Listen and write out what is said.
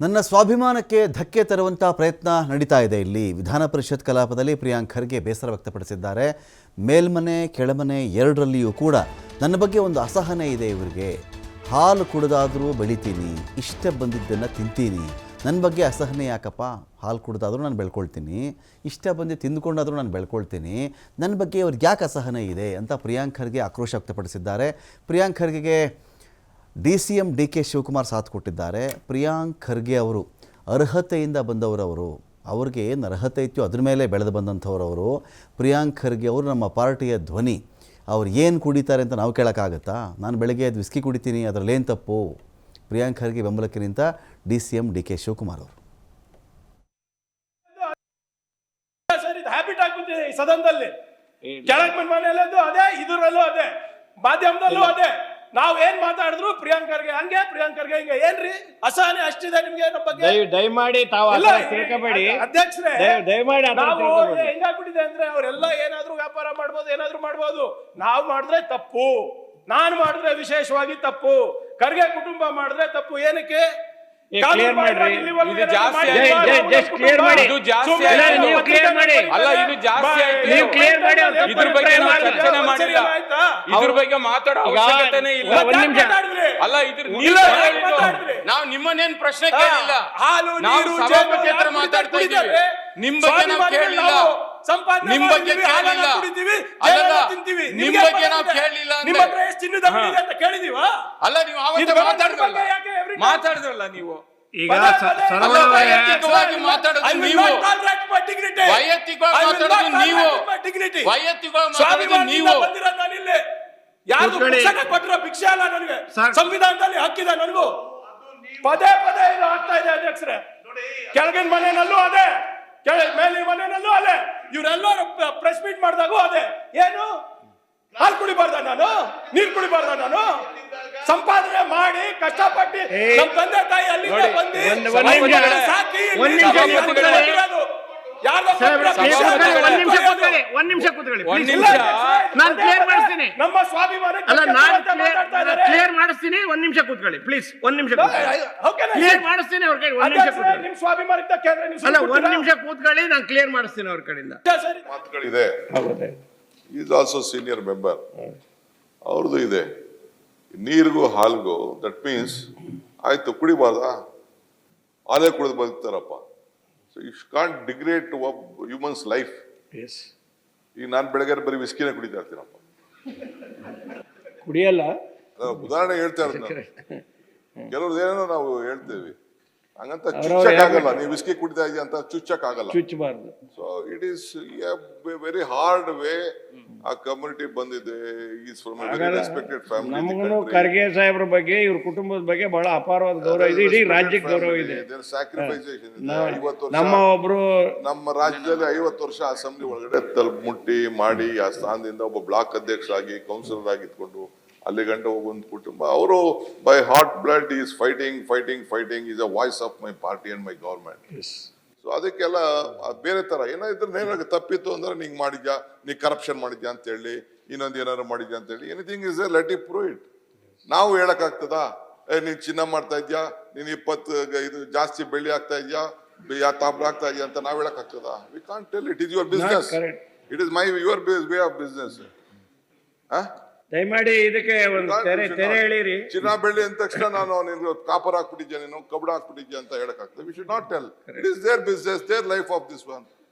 ನನ್ನ ಸ್ವಾಭಿಮಾನಕ್ಕೆ ಧಕ್ಕೆ ತರುವಂಥ ಪ್ರಯತ್ನ ನಡೀತಾ ಇದೆ. ಇಲ್ಲಿ ವಿಧಾನ ಪರಿಷತ್ ಕಲಾಪದಲ್ಲಿ ಪ್ರಿಯಾಂಕ್ ಖರ್ಗೆ ಬೇಸರ ವ್ಯಕ್ತಪಡಿಸಿದ್ದಾರೆ. ಮೇಲ್ಮನೆ ಕೆಳಮನೆ ಎರಡರಲ್ಲಿಯೂ ಕೂಡ ನನ್ನ ಬಗ್ಗೆ ಒಂದು ಅಸಹನೆ ಇದೆ. ಇವರಿಗೆ ಹಾಲು ಕುಡಿದಾದರೂ ಬೆಳಿತೀನಿ, ಇಷ್ಟ ಬಂದಿದ್ದನ್ನು ತಿಂತೀನಿ, ನನ್ನ ಬಗ್ಗೆ ಅಸಹನೆ ಯಾಕಪ್ಪ? ಹಾಲು ಕುಡಿದಾದರೂ ನಾನು ಬೆಳ್ಕೊಳ್ತೀನಿ, ಇಷ್ಟ ಬಂದು ತಿಂದುಕೊಂಡಾದರೂ ನಾನು ಬೆಳ್ಕೊಳ್ತೀನಿ, ನನ್ನ ಬಗ್ಗೆ ಅವ್ರಿಗೆ ಯಾಕೆ ಅಸಹನೆ ಇದೆ ಅಂತ ಪ್ರಿಯಾಂಕ್ ಖರ್ಗೆ ಆಕ್ರೋಶ ವ್ಯಕ್ತಪಡಿಸಿದ್ದಾರೆ. ಪ್ರಿಯಾಂಕ್ ಖರ್ಗೆಗೆ DCM DK ಶಿವಕುಮಾರ್ ಸಾಥ್ ಕೊಟ್ಟಿದ್ದಾರೆ. ಪ್ರಿಯಾಂಕ್ ಖರ್ಗೆ ಅವರು ಅರ್ಹತೆಯಿಂದ ಬಂದವರವರು, ಅವ್ರಿಗೆ ಏನು ಅರ್ಹತೆ ಇತ್ತು ಅದ್ರ ಮೇಲೆ ಬೆಳೆದು ಬಂದಂಥವ್ರವರು. ಪ್ರಿಯಾಂಕ್ ಖರ್ಗೆ ಅವರು ನಮ್ಮ ಪಾರ್ಟಿಯ ಧ್ವನಿ. ಅವ್ರು ಏನು ಕುಡಿತಾರೆ ಅಂತ ನಾವು ಕೇಳೋಕ್ಕಾಗತ್ತಾ? ನಾನು ಬೆಳಗ್ಗೆ ಅದು ವಿಸ್ಕಿ ಕುಡಿತೀನಿ, ಅದರಲ್ಲೇನು ತಪ್ಪು? ಪ್ರಿಯಾಂಕ್ ಖರ್ಗೆ ಬೆಂಬಲಕ್ಕೆ ನಿಂತ DCM DK ಶಿವಕುಮಾರ್ ಅವರು. ಹ್ಯಾಬಿಟ್ ಆಗ್ಬಿಟ್ಟಿದೆ ಈ ಸದನದಲ್ಲಿ. ಕೆಳಗ್ ಮನೆಯಲ್ಲೂ ಅದೇ, ಇದರಲ್ಲೂ ಅದೇ, ಮಾಧ್ಯಮದಲ್ಲೂ ಅದೇ. ನಾವ್ ಏನ್ ಮಾತಾಡಿದ್ರು ಪ್ರಿಯಾಂಕ್ ಖರ್ಗೆ ಹಂಗೆ, ಪ್ರಿಯಾಂಕ್ ಖರ್ಗೆ ಹಿಂಗೆ. ಏನ್ರಿ ಅಸಹನೆ ಅಷ್ಟಿದೆ ನಿಮ್ಗೆ ನಮ್ಮ ಬಗ್ಗೆ? ದಯಮಾಡಿ ತಾವು ತಿಳ್ಕೊಬೇಡಿ ಅಧ್ಯಕ್ಷರೇ. ದಯಮಾಡಿ ನಾವು ಹೆಂಗಾಗ್ಬಿಟ್ಟಿದೆ ಅಂದ್ರೆ ಅವರೆಲ್ಲ ಏನಾದ್ರೂ ವ್ಯಾಪಾರ ಮಾಡ್ಬೋದು, ಏನಾದ್ರೂ ಮಾಡ್ಬೋದು. ನಾವ್ ಮಾಡಿದ್ರೆ ತಪ್ಪು, ನಾನ್ ಮಾಡಿದ್ರೆ ವಿಶೇಷವಾಗಿ ತಪ್ಪು, ಖರ್ಗೆ ಕುಟುಂಬ ಮಾಡಿದ್ರೆ ತಪ್ಪು. ಏನಕ್ಕೆ? ಕ್ಲಿಯರ್ ಮಾಡ್ರಿ. ಇದು ಜಾಸ್ತಿ ಜಸ್ಟ್ ಕ್ಲಿಯರ್ ಮಾಡಿ. ಇದು ಜಾಸ್ತಿ ಆಯ್ತು. ನೀವು ಕ್ಲಿಯರ್ ಮಾಡಿ. ಅಲ್ಲ, ಇದು ಜಾಸ್ತಿ ಆಯ್ತು. ನೀವು ಕ್ಲಿಯರ್ ಮಾಡಿ. ಇದ್ರ ಬಗ್ಗೆ ನಾವು ಚರ್ಚೆನೆ ಮಾಡಿಲ್ಲ. ಇದ್ರ ಬಗ್ಗೆ ಮಾತಾಡೋ ಅವಶ್ಯಕತೆನೇ ಇಲ್ಲ. ಒಂದ್ ನಿಮಿಷ. ಅಲ್ಲ, ಇದ್ರ ನಾವು ನಿಮ್ಮನ್ನೇನ್ ಪ್ರಶ್ನೆ ಕೇಳಿಲ್ಲ. ನಾವು ಸಭಾಪತಿ ಹತ್ರ ಮಾತಾಡ್ತಾ ಇದ್ದೀವಿ. ನಿಮ್ ಬಗ್ಗೆ ನಾವು ಕೇಳಿಲ್ಲ. ನಿಮ್ ಬಗ್ಗೆ ಕೇಳಿಲ್ಲ. ಅಲ್ಲ, ನಿಮ್ ಬಗ್ಗೆ ನಾವು ಕೇಳಿಲ್ಲ ಅಂದ್ರೆ ಅಲ್ಲ, ನೀವು ಅವತ್ತು ಮಾತಾಡಿದ್ರಲ್ಲ ನೀವು. ಈಗ ವೈಯಕ್ತಿಕವಾಗಿ ಮಾತಾಡೋದು ನೀವು, ವೈಯಕ್ತಿಕವಾಗಿ ಮಾತಾಡೋದು ನೀವು, ವೈಯಕ್ತಿಕವಾಗಿ ಮಾತಾಡೋದು ನೀವು. ಯಾರು ಕೊಟ್ಟಿರೋ ಭಿಕ್ಷೆ ಅಲ್ಲ ನನಗೆ, ಸಂವಿಧಾನದಲ್ಲಿ ಹಕ್ಕಿದೆ ನನಗೂ. ಪದೇ ಪದೇ ಇದು ಆಗ್ತಾ ಇದೆ ಅಧ್ಯಕ್ಷರೇ. ಕೆಳಗಿನ ಮನೆಯಲ್ಲೂ ಅದೇ, ಮೇಲಿನ ಮನೆಯಲ್ಲೂ ಅದೇ, ಇವರೆಲ್ಲರೂ ಪ್ರೆಸ್ ಮೀಟ್ ಮಾಡಿದಾಗೂ ಅದೇ. ಏನು ಹಾಲು ಕುಡಿಬಾರ್ದ ನಾನು? ನೀರು ಕುಡಿಬಾರ್ದ ನಾನು? ಸಂಪಾದನೆ ಮಾಡಿ ಕಷ್ಟಪಟ್ಟು ನಮ್ಮ ತಂದೆ ತಾಯಿ ಅಲ್ಲಿಂದ ಬಂದು ಸಾಕಿ ನಮ್ಮ ಸ್ವಾಭಿಮಾನ ಕ್ಲಿಯರ್ ಮಾಡಿಸ್ತೀನಿ. ಒಂದ್ ನಿಮಿಷ ಕೂತ್ಕೊಳ್ಳಿ ಪ್ಲೀಸ್. ಒಂದ್ ನಿಮಿಷ ಕ್ಲಿಯರ್ ಮಾಡಿಸ್ತೀನಿ ಅವ್ರ ಕಡೆ. ಒಂದ್ ನಿಮಿಷ ನಿಮ್ ಸ್ವಾಭಿಮಾನಕ್ಕೆ ಅಲ್ಲ, ಒಂದ್ ನಿಮಿಷ ಕೂತ್ಕೊಳ್ಳಿ, ನಾನು ಕ್ಲಿಯರ್ ಮಾಡಿಸ್ತೀನಿ ಅವ್ರ ಕಡೆಯಿಂದ. ಮಾತುಗಳಿದೆ. Is also senior member. ಅವ್ರದ್ದು ಇದೆ ನೀರಿಗೂ ಹಾಲ್ಗೂ. ದಟ್ ಮೀನ್ಸ್ ಆಯ್ತು, ಕುಡಿಬಾರ್ದಾ? ಹಾಲೇ ಕುಡಿದು ಬದುಕ್ತಾರಪ್ಪ. So you can't degrade to humans life. ಈಗ ನಾನು ಬೆಳಗ್ಗೆ ಬರೀ ವಿಸ್ಕಿನೇ ಕುಡಿತಾ ಇರ್ತೀನಪ್ಪ, ಕುಡಿಯಲ್ಲ. ಉದಾಹರಣೆ ಹೇಳ್ತಾ ಇರೋದು ನಾನು. ಕೆಲವ್ರದ್ದು ಏನೇನೋ ನಾವು ಹೇಳ್ತೇವೆ, ಹಂಗಂತ ಚುಚ್ಚಕ್ಕಾಗಲ್ಲ. ನೀವು ವಿಸ್ಕಿ ಕುಡಿತಾ ಇದೆಯಾ ಅಂತ ಚುಚ್ಚಕ್ಕಾಗಲ್ಲ, ಚುಚ್ಚಬಾರ್ದು. So it is very hard way. ಆ ಕಮ್ಯುನಿಟಿ ಬಂದಿದೆ. Is from a very respected family. ನಮಗೂ ಖರ್ಗೆ ಸಾಹೇಬ್ರ ಬಗ್ಗೆ, ಇವ್ರ ಕುಟುಂಬದ ಬಗ್ಗೆ ಬಹಳ ಅಪಾರವಾದ ಗೌರವ ಇದೆ. ಇಡೀ ರಾಜ್ಯಕ್ಕೆ ಗೌರವ ಇದೆ. ನಮ್ಮ ಒಬ್ರು ನಮ್ಮ ರಾಜ್ಯದಲ್ಲಿ 50 ವರ್ಷ ಅಸೆಂಬ್ಲಿ ಒಳಗಡೆ ಮುಟ್ಟಿ ಮಾಡಿ ಆ ಸ್ಥಾನದಿಂದ ಒಬ್ಬ ಬ್ಲಾಕ್ ಅಧ್ಯಕ್ಷ ಆಗಿ ಕೌನ್ಸಿಲರ್ ಆಗಿ ಇಟ್ಕೊಂಡು ಅಲ್ಲಿ ಗಂಟ ಹೋಗುವಂತ ಕುಟುಂಬ. ಅವರು by hot blood is fighting is a voice of my party and my government. So ಅದಕ್ಕೆಲ್ಲ ಬೇರೆ ತರ ಏನಾದ್ರು ತಪ್ಪಿತ್ತು ಅಂದ್ರೆ ನೀಂಗ್ ಮಾಡಿದ್ಯಾ, ನೀ ಕರಪ್ಷನ್ ಮಾಡಿದ್ಯಾ ಅಂತ ಹೇಳಿ, ಇನ್ನೊಂದು ಏನಾದ್ರು ಮಾಡಿದ್ಯಾ ಅಂತ ಹೇಳಿ, anything is let it prove it. ನಾವು ಹೇಳಕ್ ಆಗ್ತದಾ? ನೀನ್ ಚಿನ್ನ ಮಾಡ್ತಾ ಇದ್ಯಾ, ನೀನ್ 20 ಜಾಸ್ತಿ ಬೆಳ್ಳಿ ಆಗ್ತಾ ಇದ್ಯಾ, ತಾಮ್ರ ಆಗ್ತಾ ಇದೆಯಾ ಅಂತ ನಾವ್ ಹೇಳಕ್ ಆಗ್ತದಾ? We can't tell. It is your business. It is your way of business. ದಯಮಾಡಿ ಇದಕ್ಕೆ ಒಂದು ತೆರೆ ಹೇಳಿರಿ. ಚಿನ್ನ ಬೆಳ್ಳಿ ಅಂದ ತಕ್ಷಣ ನಾನು ನಿನ್ಗೆ ಕಾಪರ್ ಹಾಕ್ಬಿಟ್ಟಿದ್ಯಾ, ನೀನು ಕಬ್ಬಣ ಹಾಕ್ಬಿಟ್ಟಿದ್ಯಾ ಅಂತ ಹೇಳಕ್ ಆಗ್ತದೆ. We should not tell. It is their business, their life of this one.